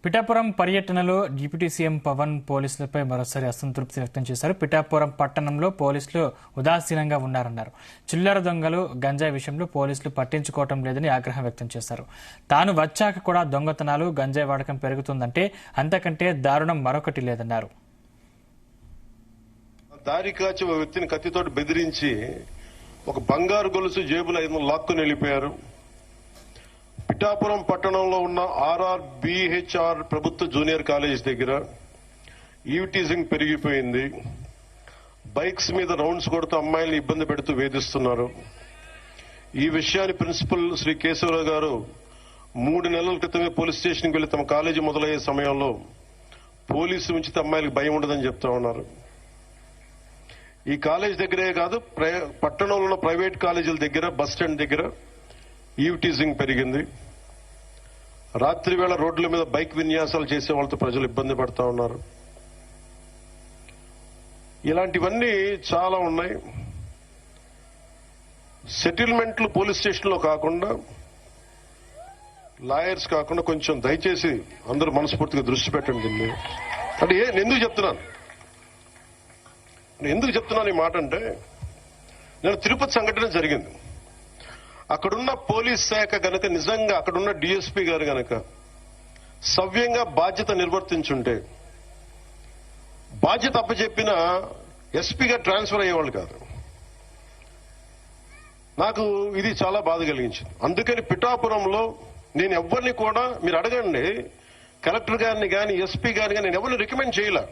పిఠాపురం పర్యటనలో deputy CM Pawan పోలీసులపై మరోసారి అసంతృప్తి వ్యక్తం చేశారు. పిఠాపురం పట్టణంలో పోలీసులు ఉదాసీనంగా ఉన్నారన్నారు. చిల్లర దొంగలు గంజాయి విషయంలో పోలీసులు పట్టించుకోవటం లేదని ఆగ్రహం వ్యక్తం చేశారు. తాను వచ్చాక కూడా దొంగతనాలు గంజాయి వాడకం పెరుగుతుందంటే అంతకంటే దారుణం మరొకటి లేదన్నారు. దారి కాచి ఒక వ్యక్తిని కత్తితోటి బెదిరించి ఒక బంగారు గొలుసు జేబులో లాక్కుని వెళ్ళిపోయారు. పిఠాపురం పట్టణంలో ఉన్న RRBHR ప్రభుత్వ జూనియర్ కాలేజ్ దగ్గర ఈవ్టీజింగ్ పెరిగిపోయింది. బైక్స్ మీద రౌండ్స్ కొడుతూ అమ్మాయిల్ని ఇబ్బంది పెడుతూ వేధిస్తున్నారు. ఈ విషయాన్ని ప్రిన్సిపల్ శ్రీ కేశవరావు గారు 3 నెలల క్రితమే పోలీస్ స్టేషన్కి వెళ్లి తమ కాలేజీ మొదలయ్యే సమయంలో పోలీసు ఉంచితే అమ్మాయిలకు భయం ఉండదని చెప్తా ఉన్నారు. ఈ కాలేజ్ దగ్గరే కాదు, పట్టణంలో ఉన్న ప్రైవేట్ కాలేజీల దగ్గర, బస్ స్టాండ్ దగ్గర ఈవ్టీజింగ్ పెరిగింది. రాత్రి వేళ రోడ్ల మీద బైక్ విన్యాసాలు చేసే వాళ్ళతో ప్రజలు ఇబ్బంది పడతా ఉన్నారు. ఇలాంటివన్నీ చాలా ఉన్నాయి. సెటిల్మెంట్లు పోలీస్ స్టేషన్లో కాకుండా, లాయర్స్ కాకుండా కొంచెం దయచేసి అందరూ మనస్ఫూర్తిగా దృష్టి పెట్టండి దీన్ని. అంటే ఎందుకు చెప్తున్నాను ఈ మాట అంటే, నేను తిరుపతి సంఘటన జరిగింది. అక్కడున్న పోలీస్ శాఖ గనక నిజంగా అక్కడున్న DSP గారు గనక సవ్యంగా బాధ్యత నిర్వర్తించుంటే, బాధ్యత అప్పచెప్పిన SP గా ట్రాన్స్ఫర్ అయ్యేవాళ్ళు కాదు. నాకు ఇది చాలా బాధ కలిగించింది. అందుకని పిఠాపురంలో నేను ఎవరిని కూడా, మీరు అడగండి, కలెక్టర్ గారిని కానీ SP గారిని కానీ నేను ఎవరిని రికమెండ్ చేయలే.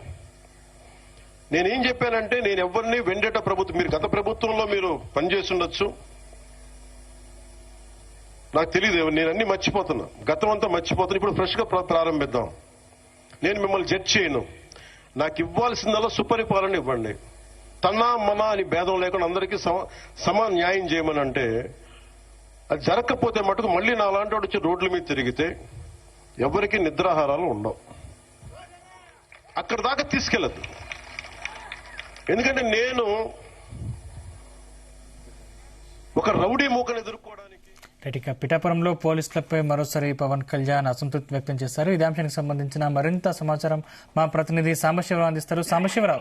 నేనేం చెప్పానంటే, నేను ఎవరిని వెండేట ప్రభుత్వం, మీరు గత ప్రభుత్వంలో మీరు పనిచేసి ఉండొచ్చు, నాకు తెలియదు, నేను అన్ని మర్చిపోతున్నా, గతం అంతా మర్చిపోతున్నా. ఇప్పుడు ఫ్రెష్ గా ప్రారంభిద్దాం. నేను మిమ్మల్ని జడ్జ్ చేయను. నాకు ఇవ్వాల్సిందల్లా సుపరిపాలన ఇవ్వండి. తన్నా మనా అని భేదం లేకుండా అందరికీ సమాన న్యాయం చేయమని అంటే, అది జరగకపోతే మటుకు మళ్ళీ నా అలాంటి వాడు వచ్చి రోడ్ల మీద తిరిగితే ఎవరికి నిద్రాహారాలు ఉండవు. అక్కడ దాకా తీసుకెళ్ళద్దు. ఎందుకంటే నేను ఒక రౌడీ మూకను ఎదుర్కోవడానికి. ఇక పిఠాపురంలో పోలీసులపై మరోసారి పవన్ కళ్యాణ్ అసంతృప్తి వ్యక్తం చేశారు. ఇదే అంశానికి సంబంధించిన మరింత సమాచారం మా ప్రతినిధి సాంబశివరావు అందిస్తారు. సాంబశివరావు.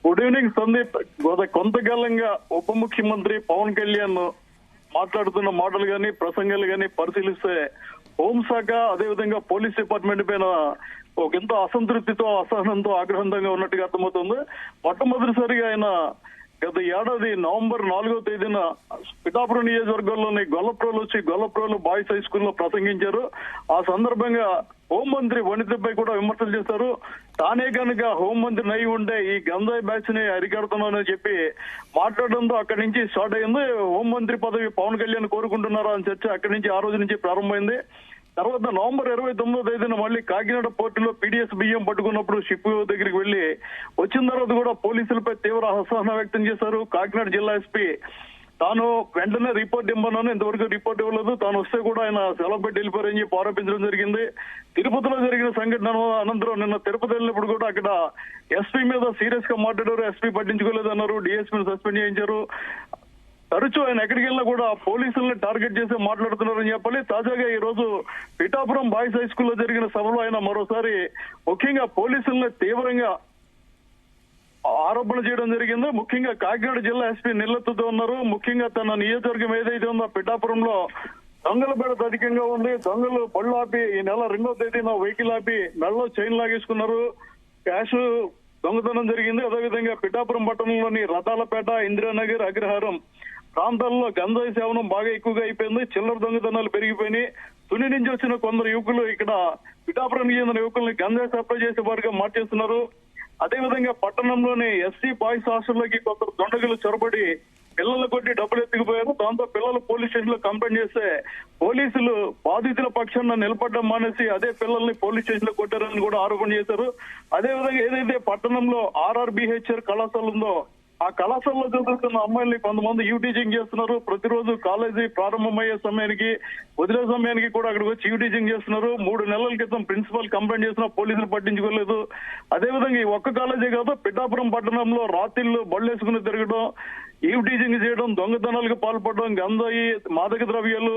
Good evening Sandeep. కొంతకాలంగా ఉప ముఖ్యమంత్రి పవన్ కళ్యాణ్ మాట్లాడుతున్న మాటలు గాని, ప్రసంగాలు గాని పరిశీలిస్తే హోంశాఖ అదేవిధంగా పోలీస్ డిపార్ట్మెంట్ పైన ఒకంత అసంతృప్తితో, అసహనంతో, ఆగ్రహంగా ఉన్నట్టుగా అర్థమవుతుంది. మొట్టమొదటిసారిగా ఆయన గత ఏడాది నవంబర్ 4వ తేదీన పిఠాపురం నియోజకవర్గంలోని గొల్లప్రోలు బాయ్స్ హై స్కూల్లో ప్రసంగించారు. ఆ సందర్భంగా హోంమంత్రి వనితపై కూడా విమర్శలు చేశారు. తానే కనుక హోంమంత్రి అయి ఉంటే ఈ గంజాయి బ్యాచ్ ని అరికడుతున్నానని చెప్పి మాట్లాడడంతో అక్కడి నుంచి స్టార్ట్ అయింది. హోంమంత్రి పదవి పవన్ కళ్యాణ్ కోరుకుంటున్నారా అని చర్చ అక్కడి నుంచి ఆ రోజు నుంచి ప్రారంభమైంది. తర్వాత నవంబర్ 29వ తేదీన మళ్ళీ కాకినాడ పోర్టులో PDS బియ్యం పట్టుకున్నప్పుడు షిప్ దగ్గరికి వెళ్లి వచ్చిన తర్వాత కూడా పోలీసులపై తీవ్ర అసహనం వ్యక్తం చేశారు. కాకినాడ జిల్లా SP తాను వెంటనే రిపోర్ట్ ఇవ్వను, ఇంతవరకు రిపోర్ట్ ఇవ్వలేదు, తాను వస్తే కూడా ఆయన సెలవు పెట్టి వెళ్ళిపోయారని చెప్పి ఆరోపించడం జరిగింది. తిరుపతిలో జరిగిన సంఘటన అనంతరం నిన్న తిరుపతి వెళ్ళినప్పుడు కూడా అక్కడ SP మీద సీరియస్ గా మాట్లాడారు. SP పట్టించుకోలేదు అన్నారు. DSPని సస్పెండ్ చేయించారు. తరచూ ఆయన ఎక్కడికి వెళ్ళినా కూడా పోలీసుల్ని టార్గెట్ చేసి మాట్లాడుతున్నారని చెప్పాలి. తాజాగా ఈ రోజు పిఠాపురం బాయ్స్ హై స్కూల్లో జరిగిన సభలో ఆయన మరోసారి ముఖ్యంగా పోలీసుల్ని తీవ్రంగా ఆరోపణ చేయడం జరిగింది. ముఖ్యంగా కాకినాడ జిల్లా SP నిల్లెత్తుతూ ఉన్నారు. ముఖ్యంగా తన నియోజకవర్గం ఏదైతే ఉందో పిఠాపురంలో దొంగల బెడత అధికంగా ఉంది. దొంగలు పళ్ళు ఆపి ఈ నెల 2వ తేదీన వెహికల్ ఆపి మెడలో చైన్ లాగేసుకున్నారు. క్యాష్ దొంగతనం జరిగింది. అదేవిధంగా పిఠాపురం పట్టణంలోని రథాలపేట, ఇందిరానగర్, అగ్రహారం ప్రాంతాల్లో గంజాయి సేవనం బాగా ఎక్కువగా అయిపోయింది. చిల్లర దొంగతనాలు పెరిగిపోయినాయి. తుని నుంచి వచ్చిన కొందరు యువకులు ఇక్కడ పిఠాపురం చెందిన యువకుల్ని గంజాయి సప్లై చేసే వారుగా మార్చేస్తున్నారు. అదేవిధంగా పట్టణంలోని SC బాయ్స్ హాస్టల్లోకి కొందరు దొండగులు చొరబడి పిల్లలు కొట్టి డబ్బులు ఎత్తుకుపోయారు. దాంతో పిల్లలు పోలీస్ స్టేషన్ లో కంప్లైంట్ చేస్తే పోలీసులు బాధితుల పక్షాన నిలబడడం మానేసి అదే పిల్లల్ని పోలీస్ స్టేషన్ లో కొట్టారని కూడా ఆరోపణ చేశారు. అదేవిధంగా ఏదైతే పట్టణంలో RRBHR కళాశాల ఉందో ఆ కళాశాలలో చదువుతున్న అమ్మాయిల్ని కొంతమంది ఈవ్టీజింగ్ చేస్తున్నారు. ప్రతిరోజు కాలేజీ ప్రారంభమయ్యే సమయానికి, వదిలే సమయానికి కూడా అక్కడికి వచ్చి ఈవ్టీజింగ్ చేస్తున్నారు. 3 నెలల క్రితం ప్రిన్సిపల్ కంప్లైంట్ చేసినా పోలీసులు పట్టించుకోలేదు. అదేవిధంగా ఈ ఒక్క కాలేజీ కాదు, పిఠాపురం పట్టణంలో రాత్రిళ్ళు బళ్ళేసుకుని తిరగడం, ఈవ్టీజింగ్ చేయడం, దొంగతనాలకు పాల్పడడం, గంజాయి, మాదక ద్రవ్యాలు,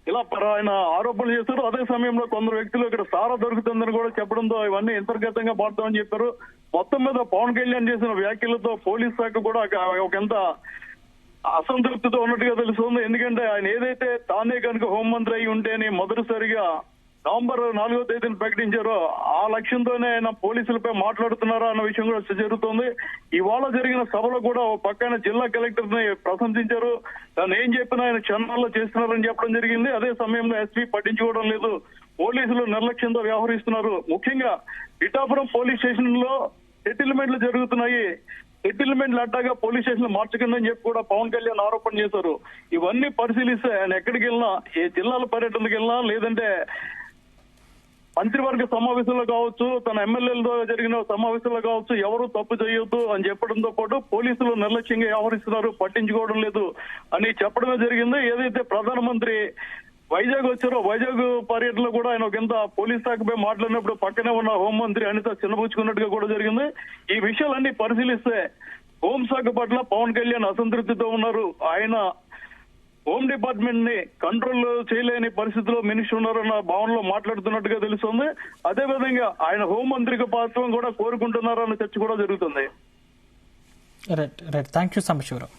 ఇలా ఆయన ఆరోపణలు చేశారు. అదే సమయంలో కొందరు వ్యక్తులు ఇక్కడ సారా దొరుకుతుందని కూడా చెప్పడంతో ఇవన్నీ అంతర్గతంగా మారుతామని చెప్పారు. మొత్తం మీద పవన్ కళ్యాణ్ చేసిన వ్యాఖ్యలతో పోలీస్ శాఖ కూడా ఒకంత అసంతృప్తితో ఉన్నట్టుగా తెలుస్తుంది. ఎందుకంటే ఆయన ఏదైతే తానే కనుక హోంమంత్రి అయి ఉంటేనే మొదటిసారిగా నవంబర్ 4వ తేదీని ప్రకటించారో ఆ లక్ష్యంతోనే ఆయన పోలీసులపై మాట్లాడుతున్నారా అన్న విషయం కూడా జరుగుతోంది. ఇవాళ జరిగిన సభలో కూడా ఓ పక్కన జిల్లా కలెక్టర్ ని ప్రశంసించారు. తను ఏం చెప్పినా ఆయన క్షణాల్లో చేస్తున్నారని చెప్పడం జరిగింది. అదే సమయంలో ఎస్పీ పట్టించుకోవడం లేదు, పోలీసులు నిర్లక్ష్యంతో వ్యవహరిస్తున్నారు. ముఖ్యంగా పిఠాపురం పోలీస్ స్టేషన్ లో సెటిల్మెంట్లు జరుగుతున్నాయి, సెటిల్మెంట్లు అడ్డాగా పోలీస్ స్టేషన్ మార్చకండి చెప్పి కూడా పవన్ కళ్యాణ్ ఆరోపణ చేశారు. ఇవన్నీ పరిశీలిస్తే ఆయన ఎక్కడికి వెళ్ళినా, ఏ జిల్లాల పర్యటనకు వెళ్ళినా, లేదంటే మంత్రివర్గ సమావేశంలో కావచ్చు, తన ఎమ్మెల్యేలతో జరిగిన సమావేశంలో కావచ్చు, ఎవరు తప్పు చేయొద్దు అని చెప్పడంతో పాటు పోలీసులు నిర్లక్ష్యంగా వ్యవహరిస్తున్నారు, పట్టించుకోవడం లేదు అని చెప్పడమే జరిగింది. ఏదైతే ప్రధానమంత్రి వైజాగ్ వచ్చారో వైజాగ్ పర్యటనలో కూడా ఆయన కింద పోలీస్ శాఖపై మాట్లాడినప్పుడు పక్కనే ఉన్న హోంమంత్రి అనిత చిన్నపుచ్చుకున్నట్టుగా కూడా జరిగింది. ఈ విషయాలన్నీ పరిశీలిస్తే హోంశాఖ పట్ల పవన్ కళ్యాణ్ అసంతృప్తితో ఉన్నారు. ఆయన హోమ్ డిపార్ట్మెంట్ ని కంట్రోల్ చేయలేని పరిస్థితిలో మినిస్టర్ ఉన్నారన్న భావనలో మాట్లాడుతున్నట్టుగా తెలుస్తుంది. అదేవిధంగా ఆయన హోంమంత్రిగా పాత్రం కూడా కోరుకుంటున్నారన్న చర్చ కూడా జరుగుతుంది. Right thank you Sambasivarao.